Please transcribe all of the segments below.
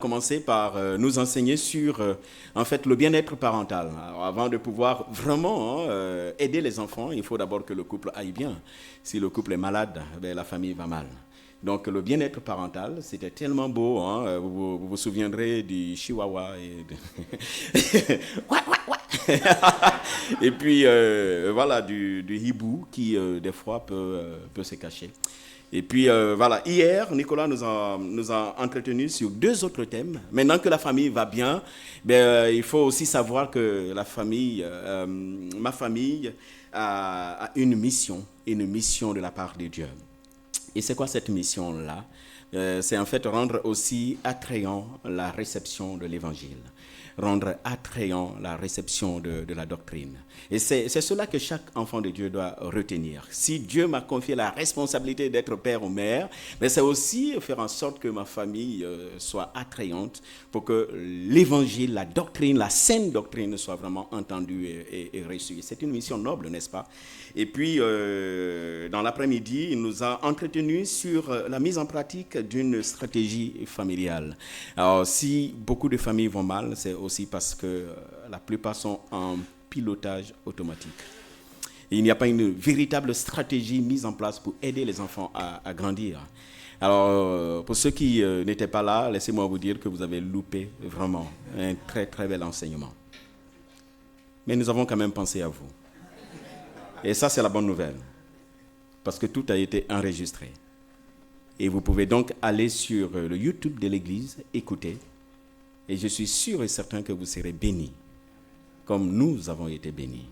Commencer par nous enseigner sur en fait le bien-être parental. Alors, avant de pouvoir vraiment aider les enfants, il faut d'abord que le couple aille bien. Si le couple est malade, ben, la famille va mal. Donc le bien-être parental, c'était tellement beau. Vous vous souviendrez du chihuahua Ouah, ouah, ouah. Et puis voilà du hibou qui des fois peut se cacher. Et puis voilà, hier, Nicolas nous a entretenu sur deux autres thèmes. Maintenant que la famille va bien, ben, il faut aussi savoir que la famille, ma famille, a une mission de la part de Dieu. Et c'est quoi cette mission-là? C'est en fait rendre aussi attrayant la réception de l'évangile, rendre attrayant la réception de la doctrine. Et c'est cela que chaque enfant de Dieu doit retenir. Si Dieu m'a confié la responsabilité d'être père ou mère, mais c'est aussi faire en sorte que ma famille soit attrayante pour que l'évangile, la doctrine, la saine doctrine soit vraiment entendue et reçue. C'est une mission noble, n'est-ce pas? Et puis, dans l'après-midi, il nous a entretenu sur la mise en pratique d'une stratégie familiale. Alors, si beaucoup de familles vont mal, c'est aussi parce que la plupart sont en pilotage automatique. Il n'y a pas une véritable stratégie mise en place pour aider les enfants à grandir. Alors, pour ceux qui n'étaient pas là, laissez-moi vous dire que vous avez loupé vraiment un très très bel enseignement. Mais nous avons quand même pensé à vous. Et ça, c'est la bonne nouvelle, parce que tout a été enregistré. Et vous pouvez donc aller sur le YouTube de l'Église, écouter, et je suis sûr et certain que vous serez bénis, comme nous avons été bénis.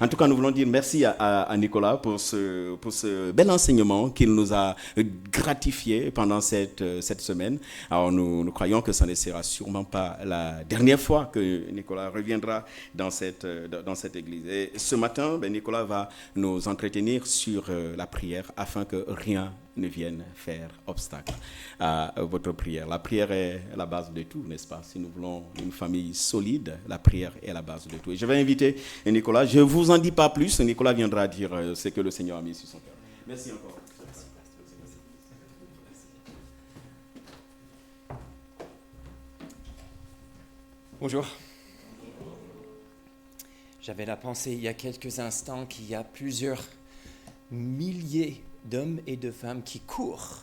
En tout cas, nous voulons dire merci à Nicolas pour ce bel enseignement qu'il nous a gratifié pendant cette semaine. Alors, nous croyons que ça ne sera sûrement pas la dernière fois que Nicolas reviendra dans cette église. Et ce matin, Nicolas va nous entretenir sur la prière afin que rien ne vienne faire obstacle à votre prière. La prière est la base de tout, n'est-ce pas? Si nous voulons une famille solide, la prière est la base de tout. Et je vais inviter Nicolas. Je ne vous en dis pas plus. Nicolas viendra dire ce que le Seigneur a mis sur son cœur. Merci encore. Bonjour. J'avais la pensée il y a quelques instants qu'il y a plusieurs milliers d'hommes et de femmes qui courent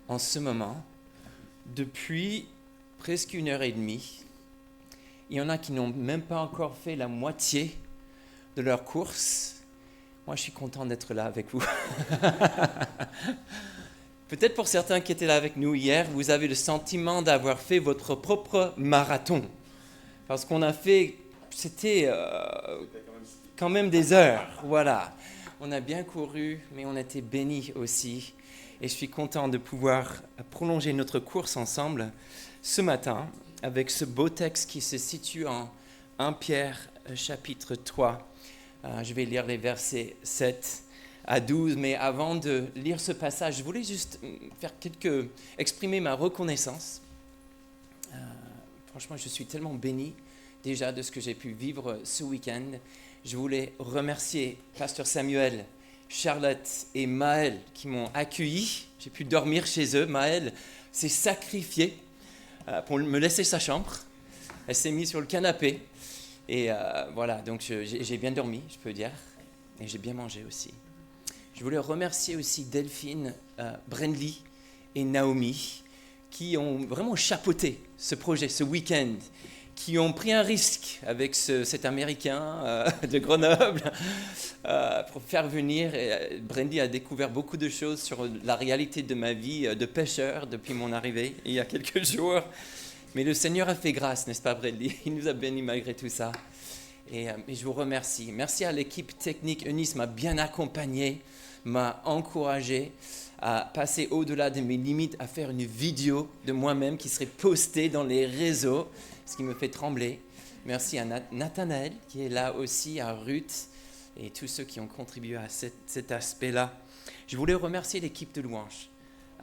en ce moment depuis presque 1h30. Il y en a qui n'ont même pas encore fait la moitié de leur course. Moi, je suis content d'être là avec vous. Peut-être pour certains qui étaient là avec nous hier, vous avez le sentiment d'avoir fait votre propre marathon. Parce qu'on a fait, c'était quand même des heures, voilà. On a bien couru, mais on a été bénis aussi. Et je suis content de pouvoir prolonger notre course ensemble ce matin avec ce beau texte qui se situe en 1 Pierre chapitre 3. Je vais lire les versets 7 à 12, mais avant de lire ce passage, je voulais juste exprimer ma reconnaissance. Franchement, je suis tellement béni déjà de ce que j'ai pu vivre ce week-end. Je voulais remercier Pasteur Samuel, Charlotte et Maël qui m'ont accueilli. J'ai pu dormir chez eux. Maël s'est sacrifiée pour me laisser sa chambre. Elle s'est mise sur le canapé. Et voilà, donc j'ai bien dormi, je peux dire. Et j'ai bien mangé aussi. Je voulais remercier aussi Delphine, Brendley et Naomi qui ont vraiment chapeauté ce projet, ce week-end, qui ont pris un risque avec cet Américain de Grenoble pour faire venir. Brendley a découvert beaucoup de choses sur la réalité de ma vie de pêcheur depuis mon arrivée il y a quelques jours. Mais le Seigneur a fait grâce, n'est-ce pas Brendley? Il nous a bénis malgré tout ça. Et je vous remercie. Merci à l'équipe technique. Eunice m'a bien accompagné, m'a encouragé à passer au-delà de mes limites, à faire une vidéo de moi-même qui serait postée dans les réseaux, ce qui me fait trembler. Merci à Nathanaël qui est là aussi, à Ruth et tous ceux qui ont contribué à cet aspect-là. Je voulais remercier l'équipe de louange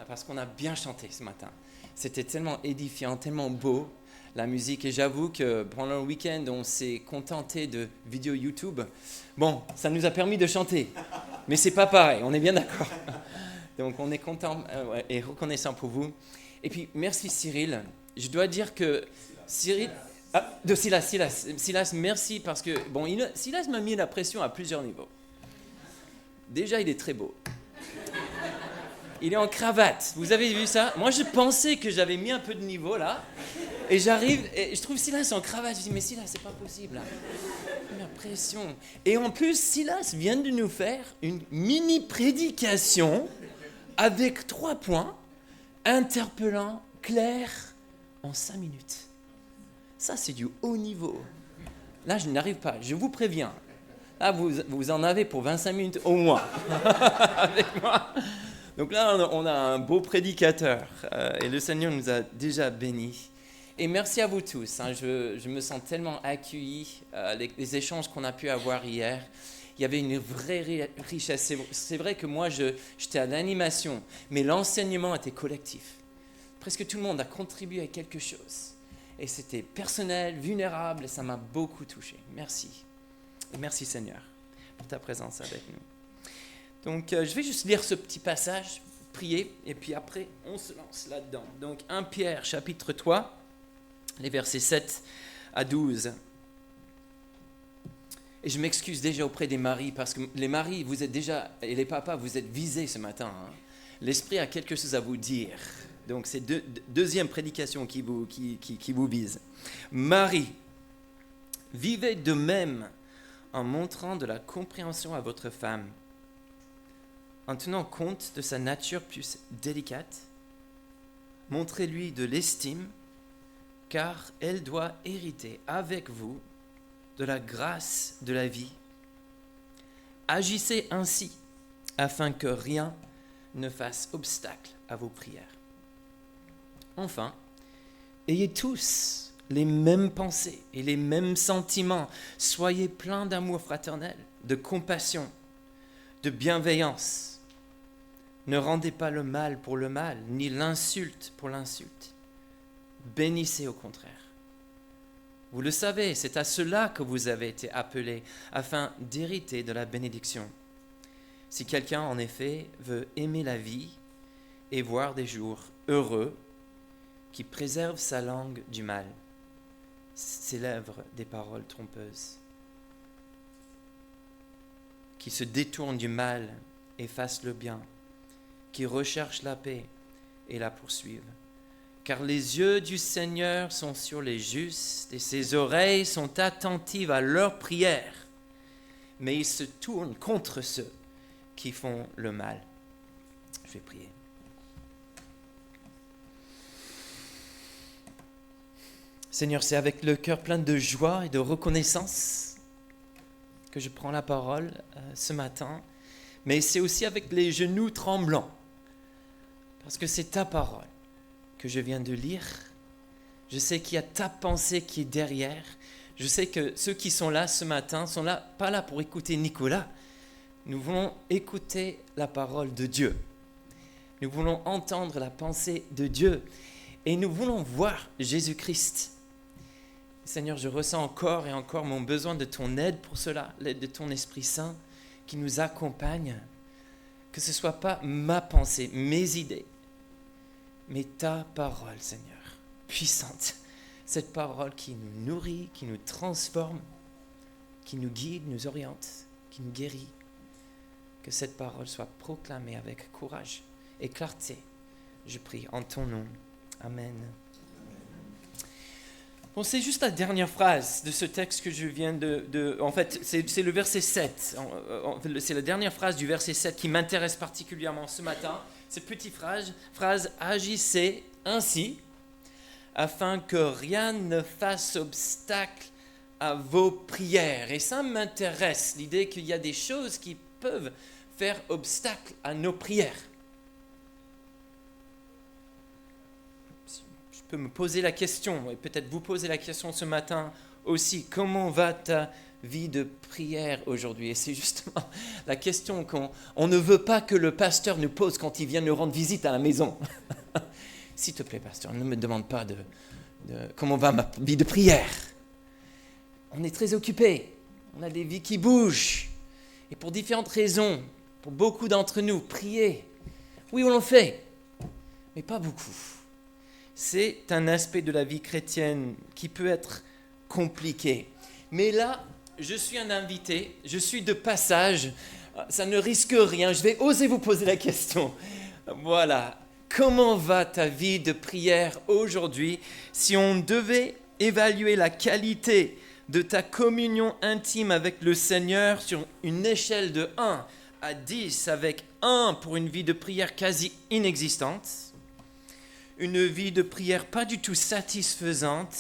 parce qu'on a bien chanté ce matin. C'était tellement édifiant, tellement beau, la musique. Et j'avoue que pendant le week-end, on s'est contenté de vidéos YouTube. Bon, ça nous a permis de chanter, mais c'est pas pareil, on est bien d'accord. Donc on est content et reconnaissant pour vous. Et puis merci Cyril je dois dire que Cyril... de Silas, merci parce que, Silas m'a mis la pression à plusieurs niveaux. Déjà, il est très beau. Il est en cravate. Vous avez vu ça? Moi, je pensais que j'avais mis un peu de niveau là. Et j'arrive et je trouve Silas en cravate. Je dis, mais Silas, c'est pas possible là. La pression. Et en plus, Silas vient de nous faire une mini prédication avec 3 points, interpellant, clair, en 5 minutes. Ça, c'est du haut niveau. Là, je n'arrive pas. Je vous préviens. Là, vous en avez pour 25 minutes au moins avec moi. Donc là, on a un beau prédicateur et le Seigneur nous a déjà bénis. Et merci à vous tous. Je me sens tellement accueilli. Les échanges qu'on a pu avoir hier, il y avait une vraie richesse. C'est vrai que moi, j'étais à l'animation, mais l'enseignement était collectif. Presque tout le monde a contribué à quelque chose. Et c'était personnel, vulnérable, et ça m'a beaucoup touché. Merci. Et merci Seigneur pour ta présence avec nous. Donc, je vais juste lire ce petit passage, prier, et puis après, on se lance là-dedans. Donc, 1 Pierre, chapitre 3, les versets 7 à 12. Et je m'excuse déjà auprès des maris, parce que les maris, vous êtes déjà, et les papas, vous êtes visés ce matin. L'Esprit a quelque chose à vous dire. Donc, c'est deuxième prédication qui vous vise. Marie, vivez de même en montrant de la compréhension à votre femme, en tenant compte de sa nature plus délicate. Montrez-lui de l'estime, car elle doit hériter avec vous de la grâce de la vie. Agissez ainsi, afin que rien ne fasse obstacle à vos prières. Enfin, ayez tous les mêmes pensées et les mêmes sentiments. Soyez pleins d'amour fraternel, de compassion, de bienveillance. Ne rendez pas le mal pour le mal, ni l'insulte pour l'insulte. Bénissez au contraire. Vous le savez, c'est à cela que vous avez été appelés, afin d'hériter de la bénédiction. Si quelqu'un, en effet, veut aimer la vie et voir des jours heureux, qui préserve sa langue du mal, ses lèvres des paroles trompeuses, qui se détourne du mal et fasse le bien, qui recherche la paix et la poursuive. Car les yeux du Seigneur sont sur les justes et ses oreilles sont attentives à leurs prières, mais il se tourne contre ceux qui font le mal. Je vais prier. Seigneur, c'est avec le cœur plein de joie et de reconnaissance que je prends la parole ce matin, mais c'est aussi avec les genoux tremblants, parce que c'est ta parole que je viens de lire. Je sais qu'il y a ta pensée qui est derrière. Je sais que ceux qui sont là ce matin sont là, pas là pour écouter Nicolas. Nous voulons écouter la parole de Dieu. Nous voulons entendre la pensée de Dieu et nous voulons voir Jésus-Christ. Seigneur, je ressens encore et encore mon besoin de ton aide pour cela, l'aide de ton Esprit Saint qui nous accompagne. Que ce ne soit pas ma pensée, mes idées, mais ta parole, Seigneur, puissante. Cette parole qui nous nourrit, qui nous transforme, qui nous guide, nous oriente, qui nous guérit. Que cette parole soit proclamée avec courage et clarté. Je prie en ton nom. Amen. Bon, c'est juste la dernière phrase de ce texte que je viens en fait, c'est le verset 7. C'est la dernière phrase du verset 7 qui m'intéresse particulièrement ce matin. Cette petite phrase « Agissez ainsi, afin que rien ne fasse obstacle à vos prières ». Et ça m'intéresse, l'idée qu'il y a des choses qui peuvent faire obstacle à nos prières. Je peux me poser la question, et peut-être vous poser la question ce matin aussi, comment va ta vie de prière aujourd'hui? Et c'est justement la question qu'on ne veut pas que le pasteur nous pose quand il vient nous rendre visite à la maison. S'il te plaît, pasteur, ne me demande pas de comment va ma vie de prière. On est très occupés, on a des vies qui bougent, et pour différentes raisons, pour beaucoup d'entre nous, prier, oui, on le fait, mais pas beaucoup. c'est un aspect de la vie chrétienne qui peut être compliqué. Mais là, je suis un invité, je suis de passage, ça ne risque rien, je vais oser vous poser la question. Voilà, comment va ta vie de prière aujourd'hui? Si on devait évaluer la qualité de ta communion intime avec le Seigneur sur une échelle de 1 à 10, avec 1 pour une vie de prière quasi inexistante, une vie de prière pas du tout satisfaisante,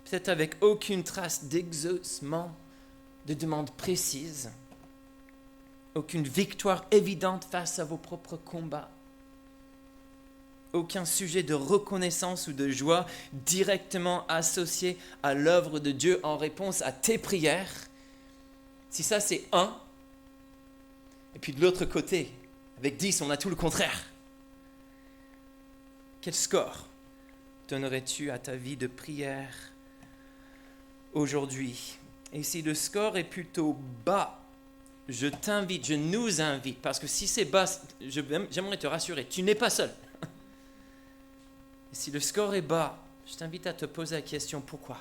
peut-être avec aucune trace d'exaucement, de demande précise, aucune victoire évidente face à vos propres combats, aucun sujet de reconnaissance ou de joie directement associé à l'œuvre de Dieu en réponse à tes prières. Si ça c'est 1, et puis de l'autre côté, avec 10, on a tout le contraire. Quel score donnerais-tu à ta vie de prière aujourd'hui? Et si le score est plutôt bas, je t'invite, je nous invite, parce que si c'est bas, j'aimerais te rassurer, tu n'es pas seul. Et si le score est bas, je t'invite à te poser la question, pourquoi?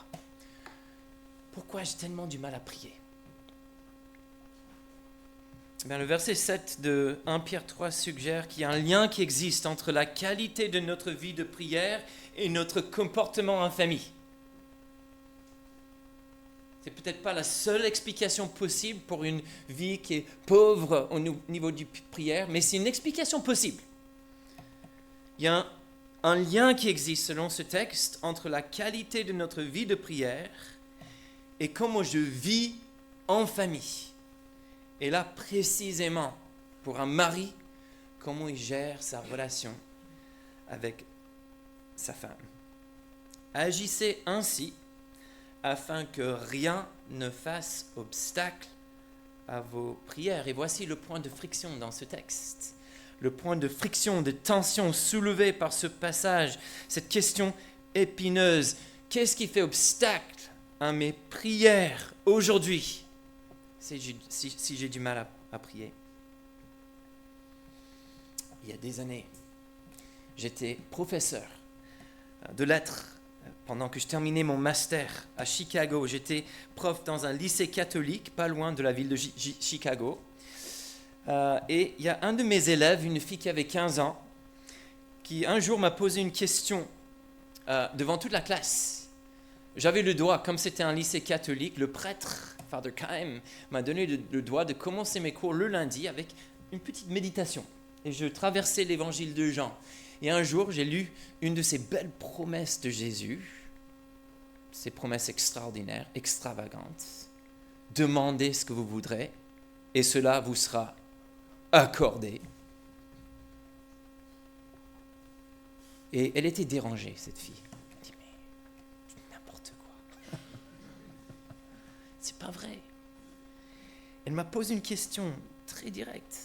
Pourquoi j'ai tellement du mal à prier? Le verset 7 de 1 Pierre 3 suggère qu'il y a un lien qui existe entre la qualité de notre vie de prière et notre comportement en famille. C'est peut-être pas la seule explication possible pour une vie qui est pauvre au niveau du prière, mais c'est une explication possible. Il y a un lien qui existe selon ce texte entre la qualité de notre vie de prière et comment je vis en famille. Et là, précisément, pour un mari, comment il gère sa relation avec sa femme. Agissez ainsi afin que rien ne fasse obstacle à vos prières. Et voici le point de friction dans ce texte. Le point de friction, de tension soulevé par ce passage, cette question épineuse. Qu'est-ce qui fait obstacle à mes prières aujourd'hui si j'ai du mal à prier? Il y a des années, j'étais professeur de lettres pendant que je terminais mon master à Chicago. J'étais prof dans un lycée catholique, pas loin de la ville de Chicago. Et il y a un de mes élèves, une fille qui avait 15 ans, qui un jour m'a posé une question devant toute la classe. J'avais le droit, comme c'était un lycée catholique, le prêtre, Father Kaim, m'a donné le droit de commencer mes cours le lundi avec une petite méditation. Et je traversais l'évangile de Jean. Et un jour, j'ai lu une de ces belles promesses de Jésus, ces promesses extraordinaires, extravagantes. Demandez ce que vous voudrez, et cela vous sera accordé. Et elle était dérangée, cette fille. Elle dit, mais n'importe quoi. C'est pas vrai. Elle m'a posé une question très directe.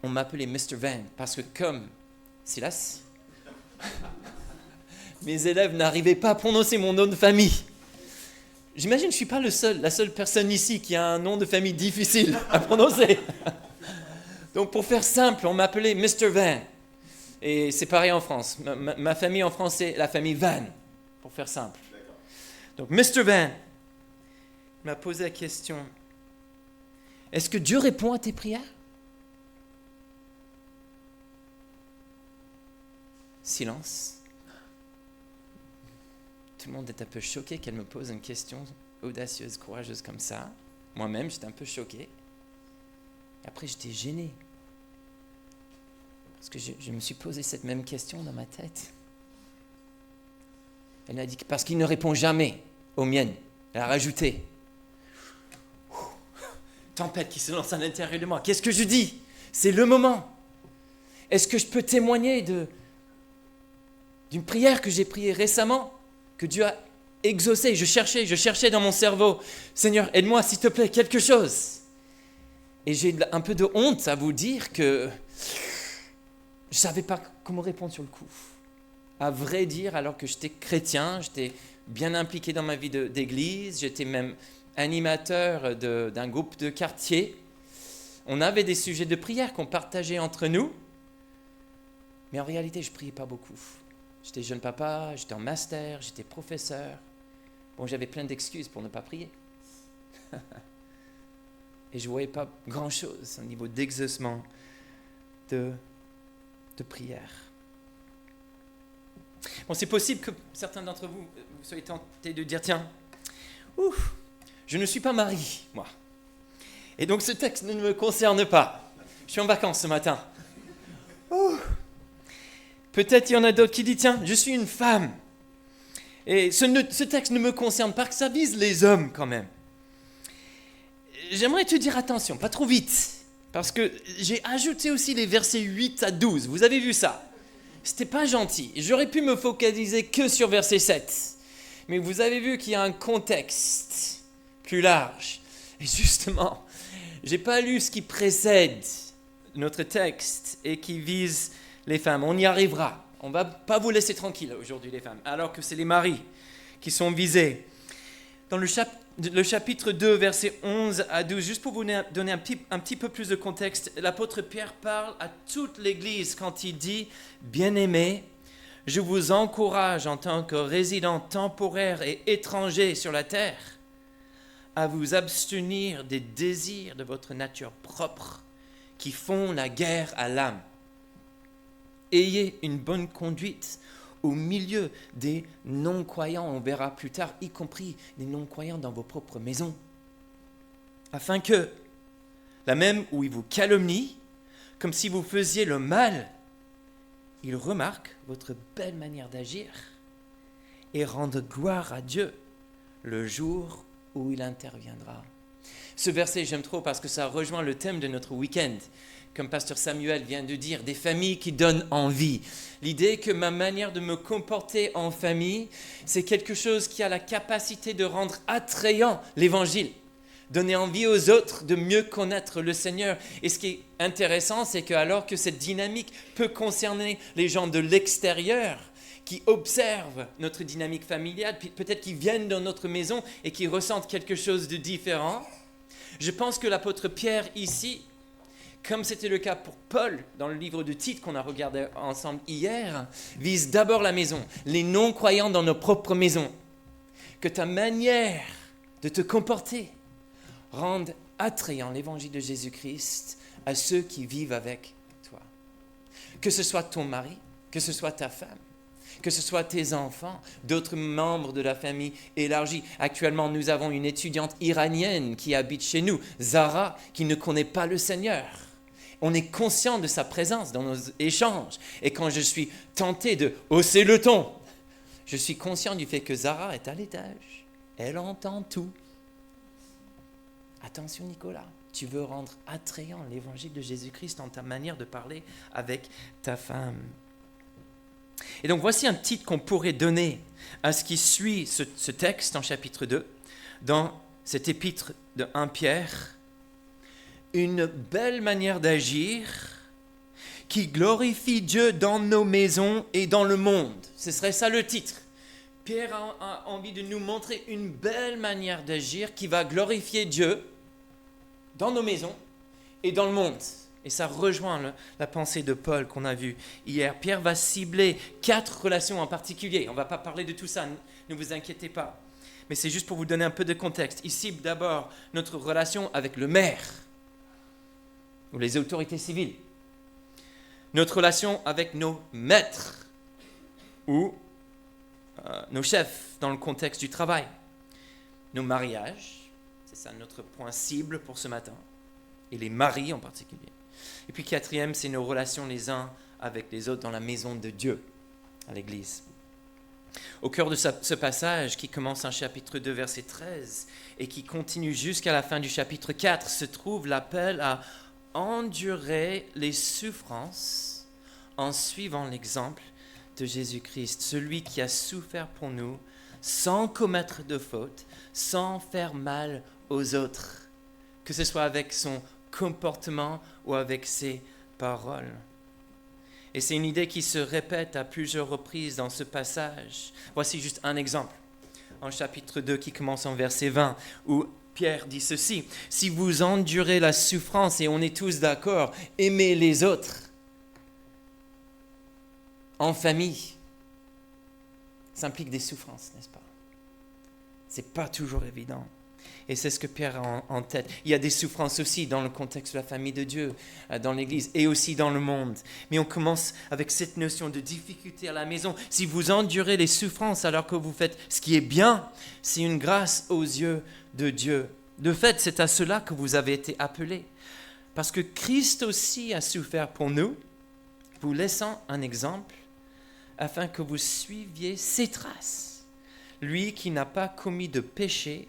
On m'appelait Mr. Van, parce que comme Silas, mes élèves n'arrivaient pas à prononcer mon nom de famille. J'imagine que je ne suis pas la seule personne ici qui a un nom de famille difficile à prononcer. Donc pour faire simple, on m'appelait Mr. Van. Et c'est pareil en France. Ma famille en France, c'est la famille Van, pour faire simple. Donc Mr. Van m'a posé la question, est-ce que Dieu répond à tes prières? Silence. Tout le monde est un peu choqué qu'elle me pose une question audacieuse, courageuse comme ça. Moi-même, j'étais un peu choqué. Et après, j'étais gêné. Parce que je me suis posé cette même question dans ma tête. Elle m'a dit que parce qu'il ne répond jamais aux miennes. Elle a rajouté. Tempête qui se lance à l'intérieur de moi. Qu'est-ce que je dis? C'est le moment. Est-ce que je peux témoigner d'une prière que j'ai priée récemment, que Dieu a exaucée? Je cherchais dans mon cerveau. Seigneur, aide-moi s'il te plaît, quelque chose. Et j'ai un peu de honte à vous dire que je ne savais pas comment répondre sur le coup. À vrai dire, alors que j'étais chrétien, j'étais bien impliqué dans ma vie d'église, j'étais même animateur d'un groupe de quartier. On avait des sujets de prière qu'on partageait entre nous. Mais en réalité, je ne priais pas beaucoup. J'étais jeune papa, j'étais en master, j'étais professeur. Bon, j'avais plein d'excuses pour ne pas prier. Et je ne voyais pas grand-chose au niveau d'exaucement de prière. Bon, c'est possible que certains d'entre vous soyez tentés de dire, tiens, je ne suis pas marié, moi. Et donc ce texte ne me concerne pas. Je suis en vacances ce matin. Peut-être il y en a d'autres qui disent, tiens, je suis une femme. Et ce texte ne me concerne pas, que ça vise les hommes quand même. J'aimerais te dire attention, pas trop vite. Parce que j'ai ajouté aussi les versets 8 à 12. Vous avez vu ça? C'était pas gentil. J'aurais pu me focaliser que sur verset 7. Mais vous avez vu qu'il y a un contexte plus large. Et justement, j'ai pas lu ce qui précède notre texte et qui vise les femmes. On y arrivera. On va pas vous laisser tranquille aujourd'hui les femmes, alors que c'est les maris qui sont visés. Dans le chapitre 2, versets 11 à 12, juste pour vous donner un petit peu plus de contexte, l'apôtre Pierre parle à toute l'Église quand il dit « Bien-aimés, je vous encourage en tant que résidents temporaires et étrangers sur la terre à vous abstenir des désirs de votre nature propre qui font la guerre à l'âme. Ayez une bonne conduite au milieu des non-croyants, on verra plus tard, y compris des non-croyants dans vos propres maisons, afin que, là même où ils vous calomnient, comme si vous faisiez le mal, ils remarquent votre belle manière d'agir et rendent gloire à Dieu le jour où il interviendra. Ce verset, j'aime trop parce que ça rejoint le thème de notre week-end. Comme pasteur Samuel vient de dire, des familles qui donnent envie. L'idée que ma manière de me comporter en famille, c'est quelque chose qui a la capacité de rendre attrayant l'évangile, donner envie aux autres de mieux connaître le Seigneur. Et ce qui est intéressant, c'est que alors que cette dynamique peut concerner les gens de l'extérieur, qui observent notre dynamique familiale, peut-être qui viennent dans notre maison et qui ressentent quelque chose de différent, je pense que l'apôtre Pierre ici, comme c'était le cas pour Paul dans le livre de Tite qu'on a regardé ensemble hier, vise d'abord la maison, les non-croyants dans nos propres maisons. Que ta manière de te comporter rende attrayant l'évangile de Jésus-Christ à ceux qui vivent avec toi. Que ce soit ton mari, que ce soit ta femme, que ce soit tes enfants, d'autres membres de la famille élargie. Actuellement, nous avons une étudiante iranienne qui habite chez nous, Zara, qui ne connaît pas le Seigneur. On est conscient de sa présence dans nos échanges. Et quand je suis tenté de hausser le ton, je suis conscient du fait que Zara est à l'étage. Elle entend tout. Attention Nicolas, tu veux rendre attrayant l'évangile de Jésus-Christ dans ta manière de parler avec ta femme. Et donc voici un titre qu'on pourrait donner à ce qui suit ce texte en chapitre 2, dans cet épître de 1 Pierre. Une belle manière d'agir qui glorifie Dieu dans nos maisons et dans le monde. Ce serait ça le titre. Pierre a envie de nous montrer une belle manière d'agir qui va glorifier Dieu dans nos maisons et dans le monde. Et ça rejoint la pensée de Paul qu'on a vue hier. Pierre va cibler 4 relations en particulier. On ne va pas parler de tout ça, ne vous inquiétez pas. Mais c'est juste pour vous donner un peu de contexte. Il cible d'abord notre relation avec le maire ou les autorités civiles. Notre relation avec nos maîtres ou nos chefs dans le contexte du travail. Nos mariages, c'est ça notre point cible pour ce matin. Et les maris en particulier. Et puis 4e, c'est nos relations les uns avec les autres dans la maison de Dieu, à l'Église. Au cœur de ce passage qui commence en chapitre 2, verset 13, et qui continue jusqu'à la fin du chapitre 4, se trouve l'appel à endurer les souffrances en suivant l'exemple de Jésus-Christ, celui qui a souffert pour nous sans commettre de faute, sans faire mal aux autres, que ce soit avec son comportement ou avec ses paroles. Et c'est une idée qui se répète à plusieurs reprises dans ce passage. Voici juste un exemple, en chapitre 2 qui commence en verset 20, où Pierre dit ceci, « Si vous endurez la souffrance, et on est tous d'accord, aimez les autres. » en famille, ça implique des souffrances, n'est-ce pas? C'est pas toujours évident. Et c'est ce que Pierre a en tête. Il y a des souffrances aussi dans le contexte de la famille de Dieu, dans l'Église et aussi dans le monde. Mais on commence avec cette notion de difficulté à la maison. Si vous endurez les souffrances alors que vous faites ce qui est bien, c'est une grâce aux yeux de Dieu. De fait, c'est à cela que vous avez été appelés. Parce que Christ aussi a souffert pour nous, vous laissant un exemple, afin que vous suiviez ses traces. Lui qui n'a pas commis de péché,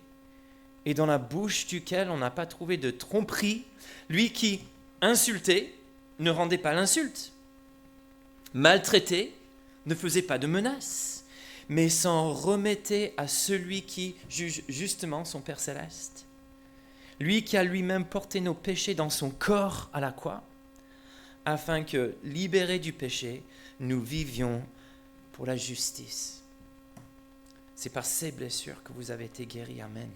et dans la bouche duquel on n'a pas trouvé de tromperie, lui qui insultait ne rendait pas l'insulte, maltraitait ne faisait pas de menaces, mais s'en remettait à celui qui juge justement son Père céleste. Lui qui a lui-même porté nos péchés dans son corps à la croix, afin que, libérés du péché, nous vivions pour la justice. C'est par ces blessures que vous avez été guéris. Amen.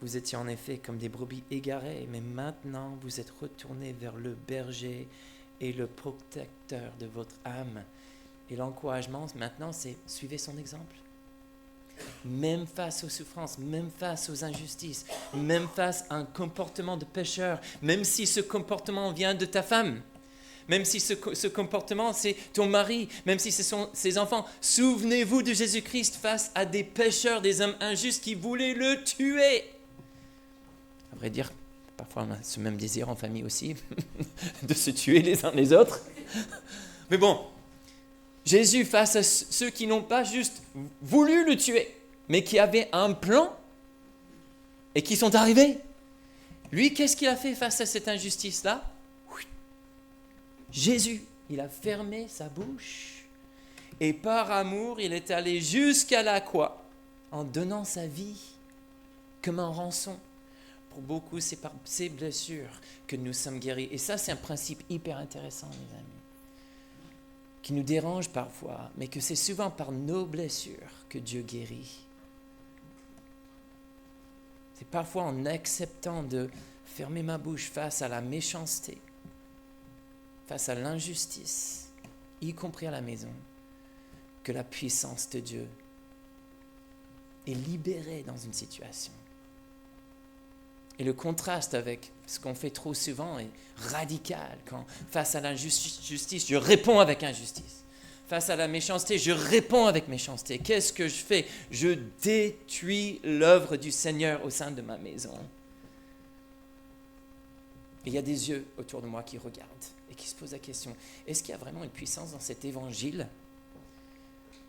Vous étiez en effet comme des brebis égarées, mais maintenant vous êtes retournés vers le berger et le protecteur de votre âme. Et l'encouragement maintenant, c'est suivez son exemple. Même face aux souffrances, même face aux injustices, même face à un comportement de pécheur, même si ce comportement vient de ta femme, même si ce comportement c'est ton mari, même si ce sont ses enfants, souvenez-vous de Jésus-Christ face à des pécheurs, des hommes injustes qui voulaient le tuer. À vrai dire, parfois on a ce même désir en famille aussi, de se tuer les uns les autres. Mais bon, Jésus face à ceux qui n'ont pas juste voulu le tuer, mais qui avaient un plan et qui sont arrivés. Lui, qu'est-ce qu'il a fait face à cette injustice-là? Jésus, il a fermé sa bouche et par amour, il est allé jusqu'à la croix en donnant sa vie comme un rançon. Pour beaucoup, c'est par ces blessures que nous sommes guéris. Et ça, c'est un principe hyper intéressant, les amis, qui nous dérange parfois, mais que c'est souvent par nos blessures que Dieu guérit. C'est parfois en acceptant de fermer ma bouche face à la méchanceté, face à l'injustice, y compris à la maison, que la puissance de Dieu est libérée dans une situation. Et le contraste avec ce qu'on fait trop souvent est radical. Quand face à l'injustice, je réponds avec injustice. Face à la méchanceté, je réponds avec méchanceté. Qu'est-ce que je fais? Je détruis l'œuvre du Seigneur au sein de ma maison. Et il y a des yeux autour de moi qui regardent et qui se posent la question, est-ce qu'il y a vraiment une puissance dans cet évangile?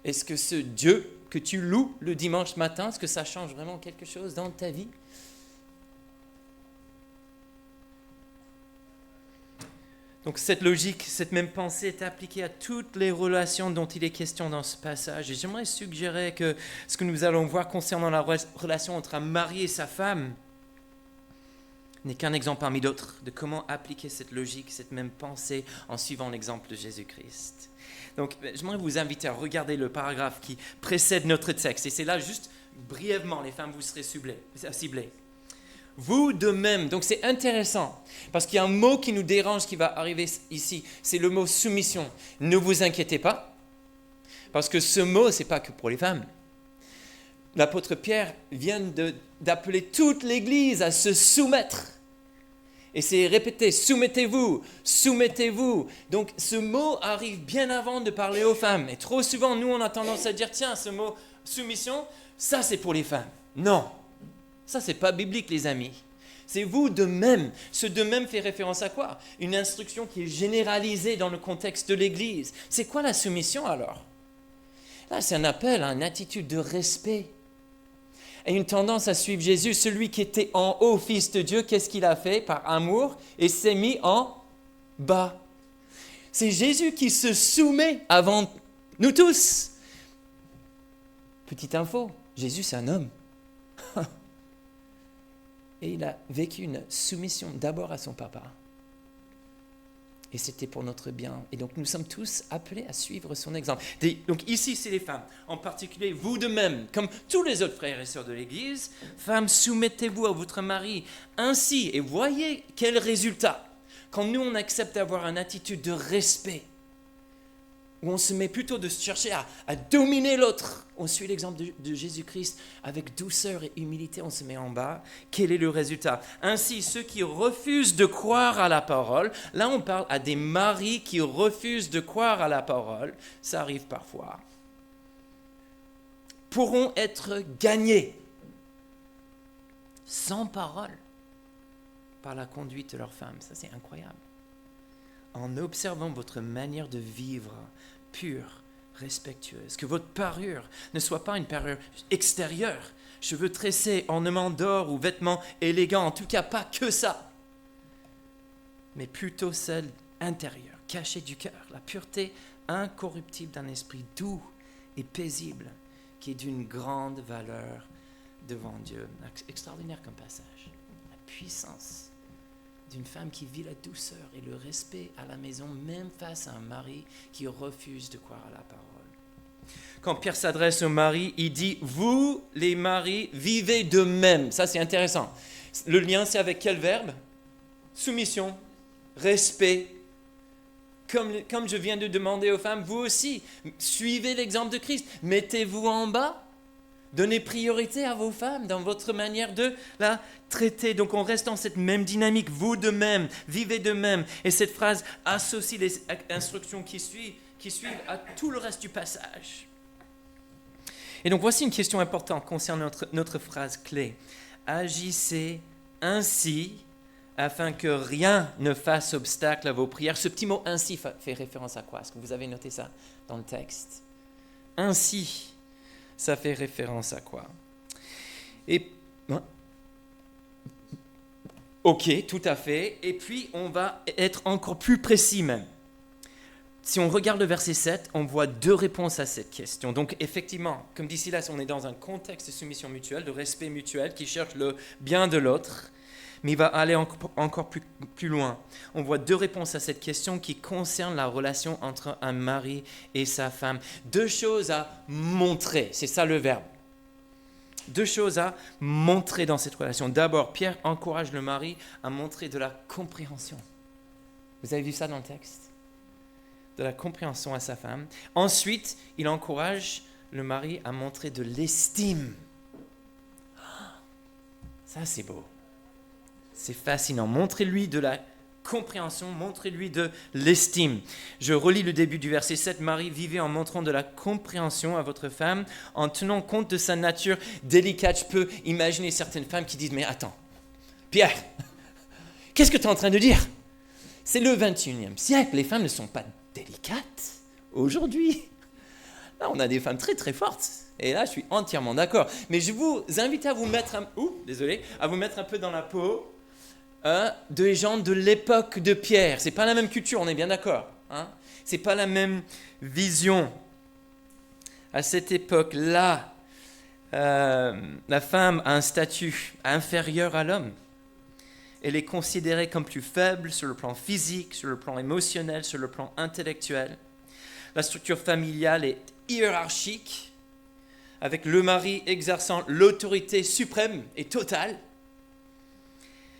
Est-ce que ce Dieu que tu loues le dimanche matin, est-ce que ça change vraiment quelque chose dans ta vie? Donc cette logique, cette même pensée est appliquée à toutes les relations dont il est question dans ce passage. Et j'aimerais suggérer que ce que nous allons voir concernant la relation entre un mari et sa femme n'est qu'un exemple parmi d'autres de comment appliquer cette logique, cette même pensée en suivant l'exemple de Jésus-Christ. Donc j'aimerais vous inviter à regarder le paragraphe qui précède notre texte. Et c'est là juste brièvement, les femmes, vous serez ciblées. Vous de même, donc c'est intéressant, parce qu'il y a un mot qui nous dérange qui va arriver ici, c'est le mot soumission. Ne vous inquiétez pas, parce que ce mot, ce n'est pas que pour les femmes. L'apôtre Pierre vient d'appeler toute l'Église à se soumettre. Et c'est répété, soumettez-vous, soumettez-vous. Donc ce mot arrive bien avant de parler aux femmes. Et trop souvent, nous, on a tendance à dire, tiens, ce mot soumission, ça c'est pour les femmes. Non. Ça, c'est pas biblique, les amis. C'est vous de même. Ce de même fait référence à quoi? Une instruction qui est généralisée dans le contexte de l'Église. C'est quoi la soumission alors? Là, c'est un appel à une attitude de respect et une tendance à suivre Jésus. Celui qui était en haut, Fils de Dieu, qu'est-ce qu'il a fait par amour? Et s'est mis en bas. C'est Jésus qui se soumet avant nous tous. Petite info, Jésus, c'est un homme. Et il a vécu une soumission d'abord à son papa. Et c'était pour notre bien. Et donc nous sommes tous appelés à suivre son exemple. Donc ici, c'est les femmes. En particulier, vous de même, comme tous les autres frères et sœurs de l'Église, femmes, soumettez-vous à votre mari ainsi. Et voyez quel résultat. Quand nous, on accepte d'avoir une attitude de respect où on se met plutôt de chercher à dominer l'autre. On suit l'exemple de Jésus-Christ avec douceur et humilité, on se met en bas. Quel est le résultat? Ainsi, ceux qui refusent de croire à la parole, là on parle à des maris qui refusent de croire à la parole, ça arrive parfois, pourront être gagnés sans parole par la conduite de leur femme. Ça, c'est incroyable. En observant votre manière de vivre pure, respectueuse, que votre parure ne soit pas une parure extérieure, cheveux tressés, ornements d'or ou vêtements élégants, en tout cas pas que ça, mais plutôt celle intérieure, cachée du cœur, la pureté incorruptible d'un esprit doux et paisible, qui est d'une grande valeur devant Dieu. Extraordinaire comme passage. La puissance d'une femme qui vit la douceur et le respect à la maison, même face à un mari qui refuse de croire à la parole. Quand Pierre s'adresse au mari, il dit « Vous, les maris, vivez de même ». Ça, c'est intéressant. Le lien, c'est avec quel verbe? Soumission, respect. Comme je viens de demander aux femmes, vous aussi, suivez l'exemple de Christ. Mettez-vous en bas. Donnez priorité à vos femmes dans votre manière de la traiter. Donc on reste dans cette même dynamique, vous de même, vivez de même. Et cette phrase associe les instructions qui suivent à tout le reste du passage. Et donc voici une question importante concernant notre phrase clé. Agissez ainsi afin que rien ne fasse obstacle à vos prières. Ce petit mot « ainsi » fait référence à quoi? Est-ce que vous avez noté ça dans le texte? Ainsi. Ça fait référence à quoi? Ok, tout à fait. Et puis, on va être encore plus précis même. Si on regarde le verset 7, on voit deux réponses à cette question. Donc, effectivement, comme dit Silas, on est dans un contexte de soumission mutuelle, de respect mutuel, qui cherche le bien de l'autre. Mais il va aller encore plus loin. On voit deux réponses à cette question qui concernent la relation entre un mari et sa femme. Deux choses à montrer, c'est ça le verbe. Deux choses à montrer dans cette relation. D'abord, Pierre encourage le mari à montrer de la compréhension. Vous avez vu ça dans le texte? De la compréhension à sa femme. Ensuite, il encourage le mari à montrer de l'estime. Ça, c'est beau. C'est fascinant. Montrez-lui de la compréhension, montrez-lui de l'estime. Je relis le début du verset 7. Marie, vivez en montrant de la compréhension à votre femme, en tenant compte de sa nature délicate. Je peux imaginer certaines femmes qui disent « Mais attends, Pierre, qu'est-ce que tu es en train de dire? C'est le 21e siècle, les femmes ne sont pas délicates aujourd'hui. » Là, on a des femmes très très fortes. Et là, je suis entièrement d'accord. Mais je vous invite à vous mettre à vous mettre un peu dans la peau des gens de l'époque de Pierre. C'est pas la même culture, on est bien d'accord. C'est pas la même vision. À cette époque-là, la femme a un statut inférieur à l'homme. Elle est considérée comme plus faible sur le plan physique, sur le plan émotionnel, sur le plan intellectuel. La structure familiale est hiérarchique, avec le mari exerçant l'autorité suprême et totale.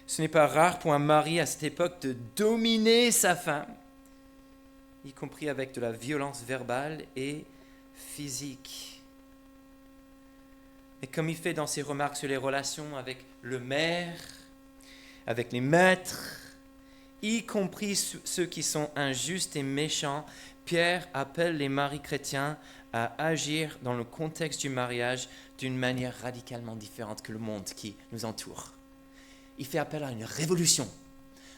Ce n'est pas rare pour un mari à cette époque de dominer sa femme, y compris avec de la violence verbale et physique. Et comme il fait dans ses remarques sur les relations avec le maire, avec les maîtres, y compris ceux qui sont injustes et méchants, Pierre appelle les maris chrétiens à agir dans le contexte du mariage d'une manière radicalement différente que le monde qui nous entoure. Il fait appel à une révolution,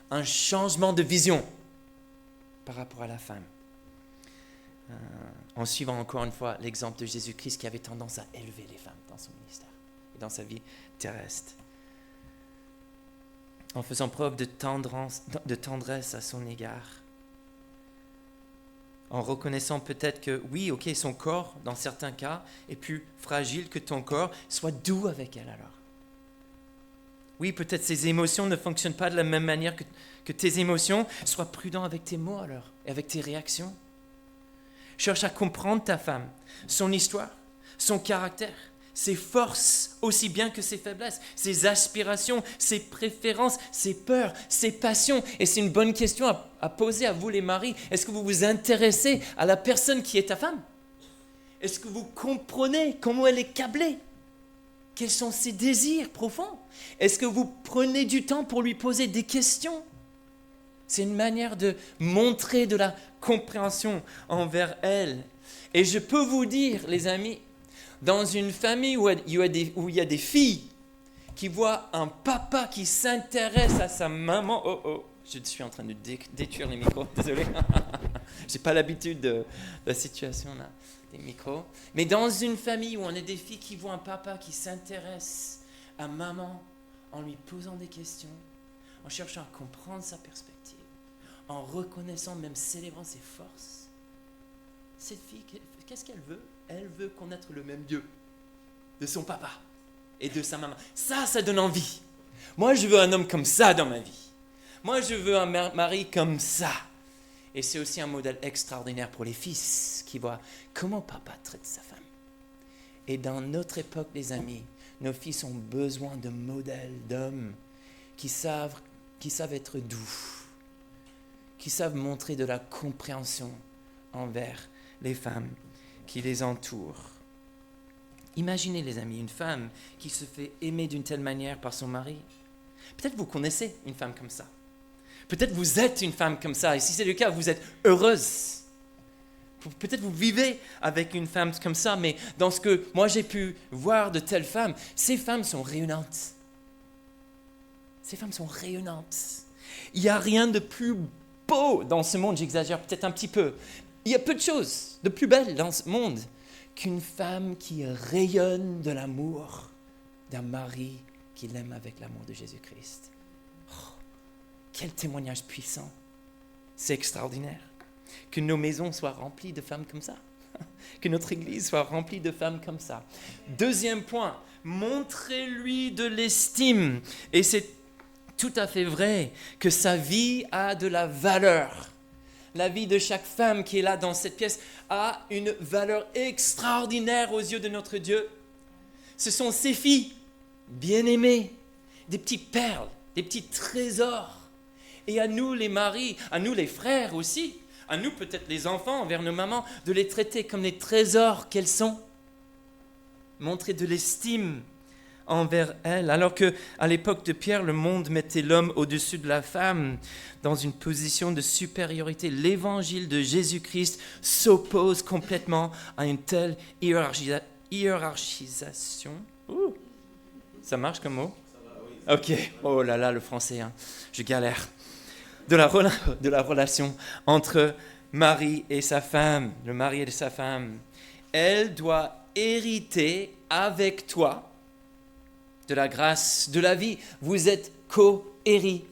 un changement de vision par rapport à la femme. En suivant encore une fois l'exemple de Jésus-Christ qui avait tendance à élever les femmes dans son ministère et dans sa vie terrestre. En faisant preuve de tendresse à son égard. En reconnaissant peut-être que, oui, ok, son corps, dans certains cas, est plus fragile que ton corps, sois doux avec elle alors. Oui, peut-être ses émotions ne fonctionnent pas de la même manière que tes émotions, sois prudent avec tes mots alors, et avec tes réactions. Cherche à comprendre ta femme, son histoire, son caractère, ses forces aussi bien que ses faiblesses, ses aspirations, ses préférences, ses peurs, ses passions. Et c'est une bonne question à poser à vous les maris. Est-ce que vous vous intéressez à la personne qui est ta femme? Est-ce que vous comprenez comment elle est câblée? Quels sont ses désirs profonds? Est-ce que vous prenez du temps pour lui poser des questions? C'est une manière de montrer de la compréhension envers elle. Et je peux vous dire, les amis, dans une famille où il y a des filles qui voient un papa qui s'intéresse à sa maman, je suis en train de détruire les micros, désolé, je n'ai pas l'habitude de la situation là, des micros. Mais dans une famille où on a des filles qui voient un papa qui s'intéresse à maman en lui posant des questions, en cherchant à comprendre sa perspective, en reconnaissant, même célébrant ses forces, cette fille, qu'est-ce qu'elle veut? Elle veut connaître le même Dieu de son papa et de sa maman. Ça donne envie. Moi, je veux un homme comme ça dans ma vie. Moi, je veux un mari comme ça. Et c'est aussi un modèle extraordinaire pour les fils qui voient comment papa traite sa femme. Et dans notre époque, les amis, nos fils ont besoin de modèles d'hommes qui savent être doux, qui savent montrer de la compréhension envers les femmes qui les entourent. Imaginez, les amis, une femme qui se fait aimer d'une telle manière par son mari. Peut-être vous connaissez une femme comme ça. Peut-être vous êtes une femme comme ça. Et si c'est le cas, vous êtes heureuse. Peut-être vous vivez avec une femme comme ça, mais dans ce que moi j'ai pu voir de telles femmes, ces femmes sont rayonnantes. Ces femmes sont rayonnantes. Il n'y a rien de plus beau dans ce monde, j'exagère peut-être un petit peu. Il y a peu de choses de plus belles dans ce monde qu'une femme qui rayonne de l'amour d'un mari qui l'aime avec l'amour de Jésus-Christ. Oh, quel témoignage puissant. C'est extraordinaire. Que nos maisons soient remplies de femmes comme ça. Que notre église soit remplie de femmes comme ça. Deuxième point, montrez-lui de l'estime. Et c'est tout à fait vrai que sa vie a de la valeur. La vie de chaque femme qui est là dans cette pièce a une valeur extraordinaire aux yeux de notre Dieu. Ce sont ces filles bien-aimées, des petites perles, des petits trésors. Et à nous les maris, à nous les frères aussi, à nous peut-être les enfants envers nos mamans, de les traiter comme les trésors qu'elles sont. Montrer de l'estime envers elles. Alors qu'à l'époque de Pierre, le monde mettait l'homme au-dessus de la femme dans une position de supériorité. L'évangile de Jésus-Christ s'oppose complètement à une telle hiérarchisation. Ouh, ça marche comme mot? Ok, oh là là, le français, hein. Je galère. De la relation entre mari et sa femme, le mari et sa femme. Elle doit hériter avec toi de la grâce, de la vie. Vous êtes co-héritiers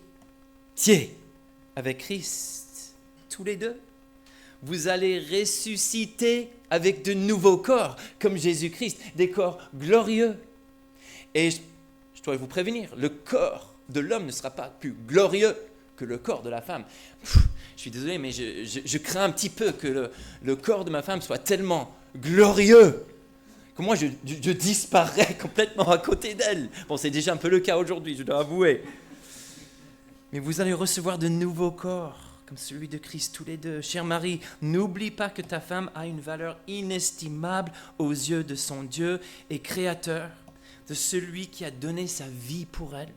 avec Christ, tous les deux. Vous allez ressusciter avec de nouveaux corps, comme Jésus-Christ, des corps glorieux. Et je dois vous prévenir, le corps de l'homme ne sera pas plus glorieux que le corps de la femme. Je suis désolé, mais je crains un petit peu que le corps de ma femme soit tellement glorieux que moi, je disparais complètement à côté d'elle. Bon, c'est déjà un peu le cas aujourd'hui, je dois avouer. Mais vous allez recevoir de nouveaux corps, comme celui de Christ, tous les deux. Cher mari, n'oublie pas que ta femme a une valeur inestimable aux yeux de son Dieu et Créateur, de celui qui a donné sa vie pour elle.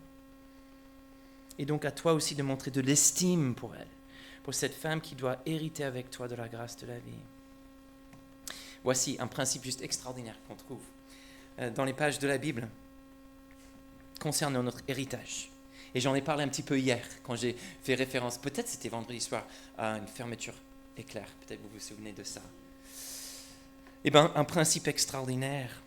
Et donc à toi aussi de montrer de l'estime pour elle, pour cette femme qui doit hériter avec toi de la grâce de la vie. Voici un principe juste extraordinaire qu'on trouve dans les pages de la Bible concernant notre héritage. Et j'en ai parlé un petit peu hier quand j'ai fait référence, peut-être c'était vendredi soir, à une fermeture éclair. Peut-être vous vous souvenez de ça. Eh bien, un principe extraordinaire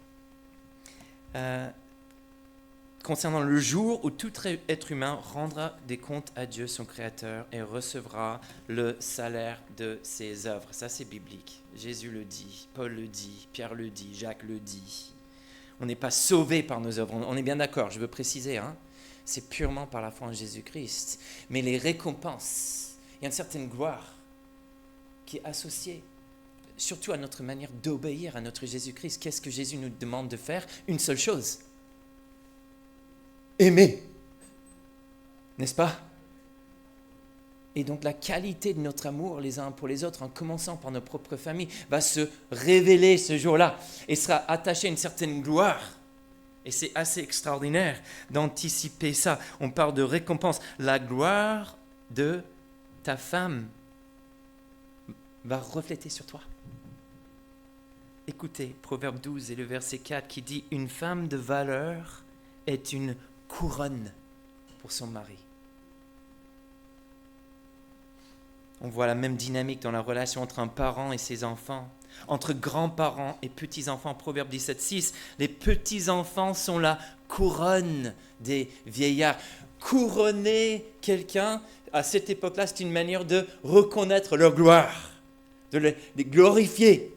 concernant le jour où tout être humain rendra des comptes à Dieu, son Créateur, et recevra le salaire de ses œuvres. Ça, c'est biblique. Jésus le dit, Paul le dit, Pierre le dit, Jacques le dit. On n'est pas sauvé par nos œuvres. On est bien d'accord, je veux préciser. C'est purement par la foi en Jésus-Christ. Mais les récompenses, il y a une certaine gloire qui est associée surtout à notre manière d'obéir à notre Jésus-Christ. Qu'est-ce que Jésus nous demande de faire? Une seule chose. Aimer. N'est-ce pas? Et donc la qualité de notre amour les uns pour les autres, en commençant par nos propres familles, va se révéler ce jour-là et sera attaché à une certaine gloire. Et c'est assez extraordinaire d'anticiper ça. On parle de récompense. La gloire de ta femme va refléter sur toi. Écoutez, Proverbe 12 et le verset 4 qui dit « Une femme de valeur est une couronne pour son mari ». On voit la même dynamique dans la relation entre un parent et ses enfants, entre grands-parents et petits-enfants. Proverbe 17:6, les petits-enfants sont la couronne des vieillards. Couronner quelqu'un, à cette époque-là, c'est une manière de reconnaître leur gloire, de les glorifier,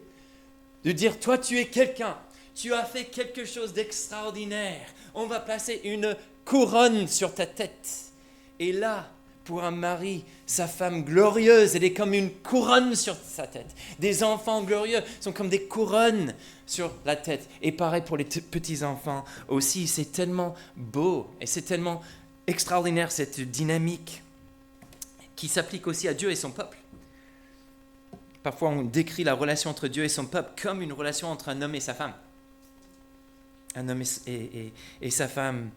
de dire, toi tu es quelqu'un, tu as fait quelque chose d'extraordinaire, on va placer une couronne sur ta tête. Et là, pour un mari, sa femme glorieuse, elle est comme une couronne sur sa tête. Des enfants glorieux sont comme des couronnes sur la tête. Et pareil pour les petits-enfants aussi. C'est tellement beau et c'est tellement extraordinaire cette dynamique qui s'applique aussi à Dieu et son peuple. Parfois, on décrit la relation entre Dieu et son peuple comme une relation entre un homme et sa femme. Un homme et sa femme.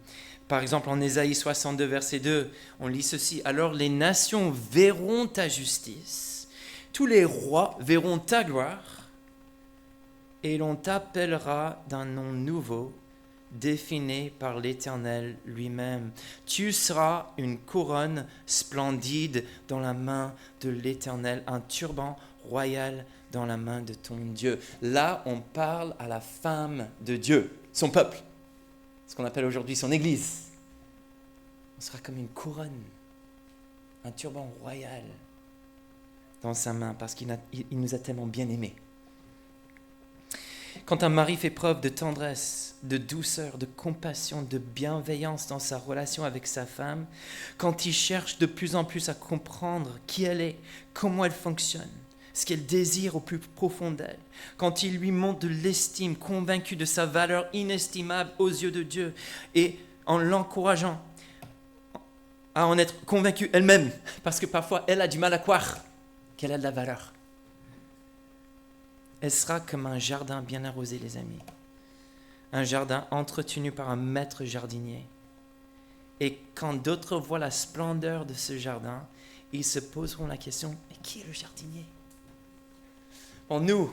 Par exemple, en Ésaïe 62, verset 2, on lit ceci. « Alors les nations verront ta justice, tous les rois verront ta gloire, et l'on t'appellera d'un nom nouveau, défini par l'Éternel lui-même. Tu seras une couronne splendide dans la main de l'Éternel, un turban royal dans la main de ton Dieu. » Là, on parle à la femme de Dieu, son peuple. Ce qu'on appelle aujourd'hui son Église. On sera comme une couronne, un turban royal dans sa main parce qu'il nous a tellement bien aimés. Quand un mari fait preuve de tendresse, de douceur, de compassion, de bienveillance dans sa relation avec sa femme, quand il cherche de plus en plus à comprendre qui elle est, comment elle fonctionne, ce qu'elle désire au plus profond d'elle, quand il lui montre de l'estime, convaincu de sa valeur inestimable aux yeux de Dieu, et en l'encourageant à en être convaincue elle-même, parce que parfois elle a du mal à croire qu'elle a de la valeur. Elle sera comme un jardin bien arrosé, les amis. Un jardin entretenu par un maître jardinier. Et quand d'autres voient la splendeur de ce jardin, ils se poseront la question, mais qui est le jardinier? Bon, nous,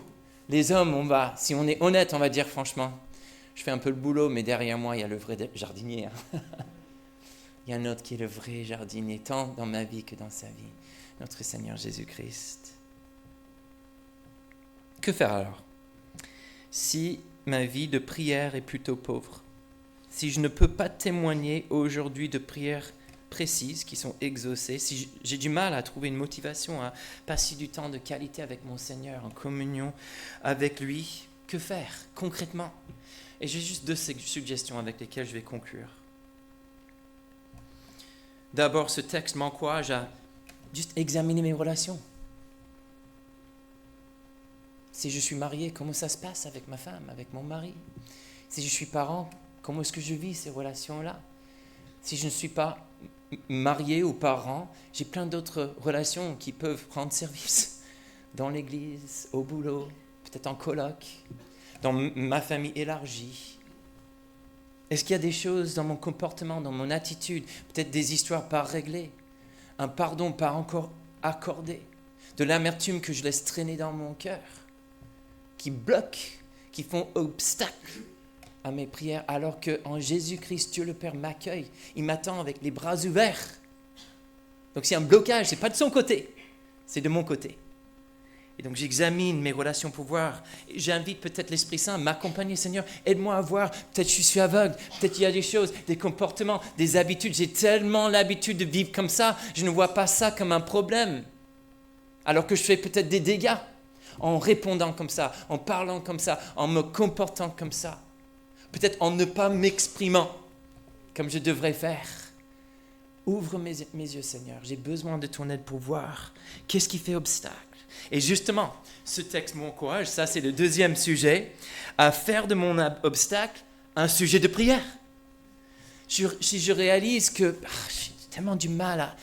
les hommes, si on est honnête, on va dire franchement, je fais un peu le boulot, mais derrière moi, il y a le vrai jardinier. Il y a un autre qui est le vrai jardinier, tant dans ma vie que dans sa vie, notre Seigneur Jésus-Christ. Que faire alors? Si ma vie de prière est plutôt pauvre, si je ne peux pas témoigner aujourd'hui de prières précises qui sont exaucées, si j'ai du mal à trouver une motivation à passer du temps de qualité avec mon Seigneur, en communion avec lui, que faire concrètement? Et j'ai juste 2 suggestions avec lesquelles je vais conclure. D'abord, ce texte m'encourage à juste examiner mes relations. Si je suis marié, comment ça se passe avec ma femme, avec mon mari? Si je suis parent, comment est-ce que je vis ces relations-là? Si je ne suis pas marié ou parent, j'ai plein d'autres relations qui peuvent rendre service. Dans l'église, au boulot, peut-être en coloc, dans ma famille élargie. Est-ce qu'il y a des choses dans mon comportement, dans mon attitude, peut-être des histoires pas réglées, un pardon pas encore accordé, de l'amertume que je laisse traîner dans mon cœur, qui bloquent, qui font obstacle à mes prières, alors qu'en Jésus-Christ, Dieu le Père m'accueille, il m'attend avec les bras ouverts. Donc c'est un blocage, c'est pas de son côté, c'est de mon côté. Et donc j'examine mes relations pour voir. J'invite peut-être l'Esprit Saint à m'accompagner. Seigneur, aide-moi à voir. Peut-être je suis aveugle. Peut-être il y a des choses, des comportements, des habitudes. J'ai tellement l'habitude de vivre comme ça. Je ne vois pas ça comme un problème. Alors que je fais peut-être des dégâts en répondant comme ça, en parlant comme ça, en me comportant comme ça. Peut-être en ne pas m'exprimant comme je devrais faire. Ouvre mes yeux, Seigneur. J'ai besoin de ton aide pour voir qu'est-ce qui fait obstacle. Et justement, ce texte m'encourage, ça c'est le deuxième sujet, à faire de mon obstacle un sujet de prière. Si je réalise que j'ai tellement du mal à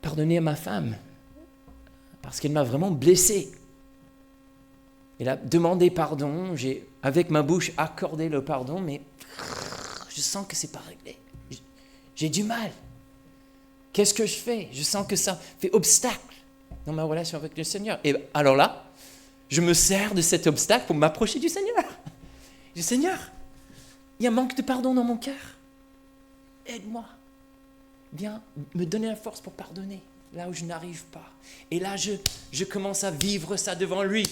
pardonner à ma femme, parce qu'elle m'a vraiment blessé. Elle a demandé pardon, j'ai avec ma bouche accordé le pardon, mais je sens que c'est pas réglé. J'ai du mal. Qu'est-ce que je fais? Je sens que ça fait obstacle dans ma relation avec le Seigneur. Et alors là, je me sers de cet obstacle pour m'approcher du Seigneur. Je dis, Seigneur, il y a un manque de pardon dans mon cœur. Aide-moi. Viens me donner la force pour pardonner là où je n'arrive pas. Et là, je commence à vivre ça devant lui.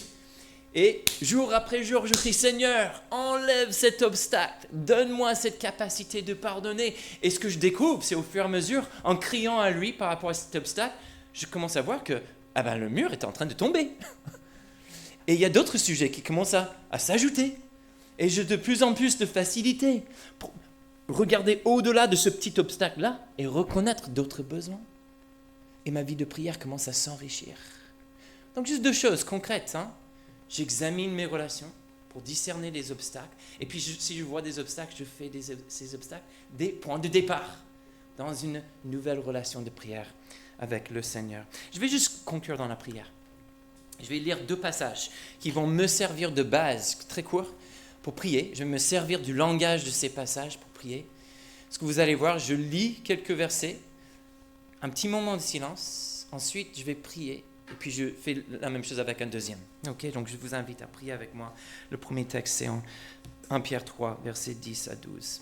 Et jour après jour, je crie, Seigneur, enlève cet obstacle, donne-moi cette capacité de pardonner. Et ce que je découvre, c'est au fur et à mesure, en criant à lui par rapport à cet obstacle, je commence à voir que le mur est en train de tomber. Et il y a d'autres sujets qui commencent à s'ajouter. Et j'ai de plus en plus de facilité pour regarder au-delà de ce petit obstacle-là et reconnaître d'autres besoins. Et ma vie de prière commence à s'enrichir. Donc juste 2 choses concrètes, J'examine mes relations pour discerner les obstacles. Et puis, si je vois des obstacles, je fais ces obstacles des points de départ dans une nouvelle relation de prière avec le Seigneur. Je vais juste conclure dans la prière. Je vais lire 2 passages qui vont me servir de base, très courts, pour prier. Je vais me servir du langage de ces passages pour prier. Ce que vous allez voir, je lis quelques versets, un petit moment de silence. Ensuite, je vais prier. Et puis je fais la même chose avec un deuxième. Ok, donc je vous invite à prier avec moi. Le premier texte, c'est en 1 Pierre 3, versets 10 à 12.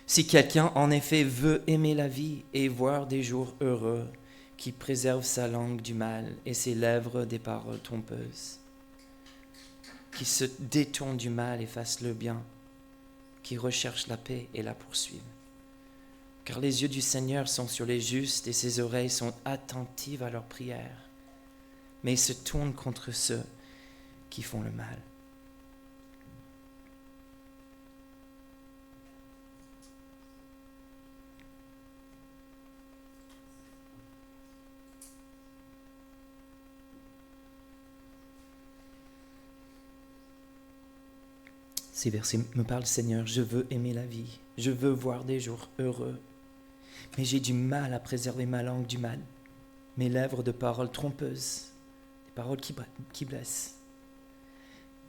Si quelqu'un, en effet, veut aimer la vie et voir des jours heureux, qui préserve sa langue du mal et ses lèvres des paroles trompeuses, qui se détourne du mal et fasse le bien, qui recherche la paix et la poursuive. Car les yeux du Seigneur sont sur les justes et ses oreilles sont attentives à leurs prières. Mais il se tourne contre ceux qui font le mal. Ces versets me parlent, Seigneur, je veux aimer la vie, je veux voir des jours heureux. Mais j'ai du mal à préserver ma langue du mal, mes lèvres de paroles trompeuses, des paroles qui blessent.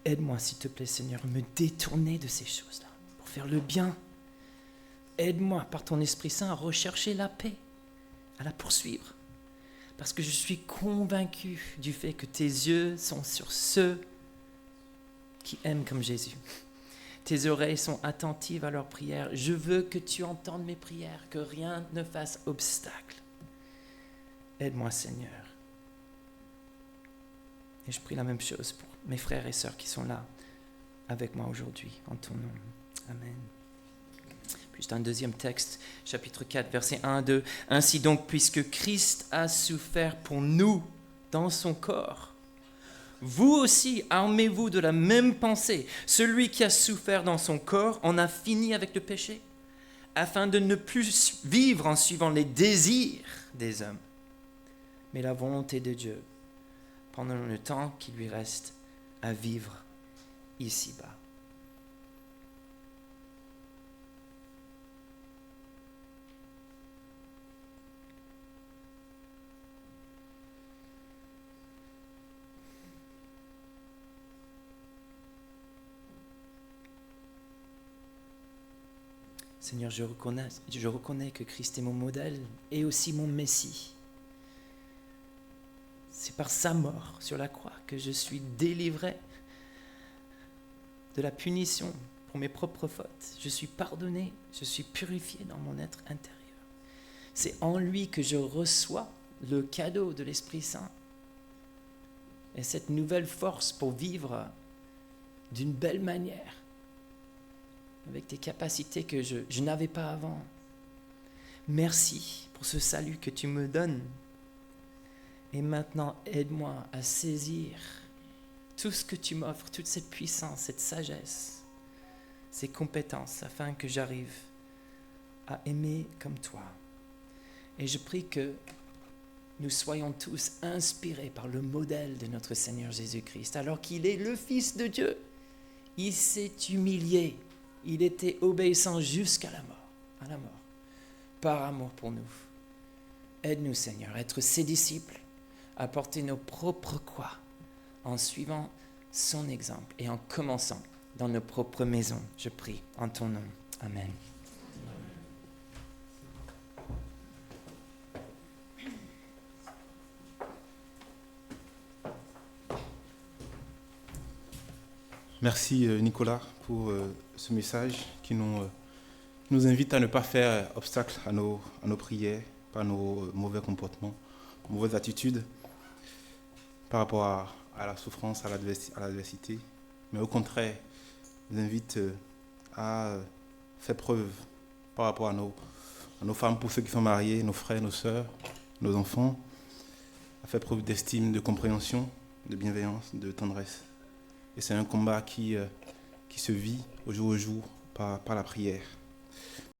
Aide-moi, s'il te plaît, Seigneur, à me détourner de ces choses-là, pour faire le bien. Aide-moi, par ton Esprit Saint, à rechercher la paix, à la poursuivre. Parce que je suis convaincu du fait que tes yeux sont sur ceux qui aiment comme Jésus. Tes oreilles sont attentives à leurs prières. Je veux que tu entendes mes prières, que rien ne fasse obstacle. Aide-moi, Seigneur. Et je prie la même chose pour mes frères et sœurs qui sont là avec moi aujourd'hui, en ton nom. Amen. Puis un deuxième texte, chapitre 4, versets 1 à 2. Ainsi donc, puisque Christ a souffert pour nous dans son corps, vous aussi, armez-vous de la même pensée. Celui qui a souffert dans son corps en a fini avec le péché, afin de ne plus vivre en suivant les désirs des hommes, mais la volonté de Dieu, pendant le temps qui lui reste à vivre ici-bas. Seigneur, je reconnais que Christ est mon modèle et aussi mon Messie. C'est par sa mort sur la croix que je suis délivré de la punition pour mes propres fautes. Je suis pardonné, je suis purifié dans mon être intérieur. C'est en lui que je reçois le cadeau de l'Esprit Saint et cette nouvelle force pour vivre d'une belle manière, avec des capacités que je n'avais pas avant. Merci pour ce salut que tu me donnes. Et maintenant, aide-moi à saisir tout ce que tu m'offres, toute cette puissance, cette sagesse, ces compétences, afin que j'arrive à aimer comme toi. Et je prie que nous soyons tous inspirés par le modèle de notre Seigneur Jésus-Christ, alors qu'il est le Fils de Dieu. Il s'est humilié, il était obéissant jusqu'à la mort, par amour pour nous. Aide-nous, Seigneur, à être ses disciples, à porter nos propres croix en suivant son exemple et en commençant dans nos propres maisons. Je prie en ton nom. Amen. Merci Nicolas pour ce message qui nous invite à ne pas faire obstacle à nos prières par nos mauvais comportements, mauvaises attitudes par rapport à la souffrance, à l'adversité, mais au contraire, nous invite à faire preuve par rapport à nos femmes, pour ceux qui sont mariés, nos frères, nos sœurs, nos enfants, à faire preuve d'estime, de compréhension, de bienveillance, de tendresse. Et c'est un combat qui se vit au jour par la prière.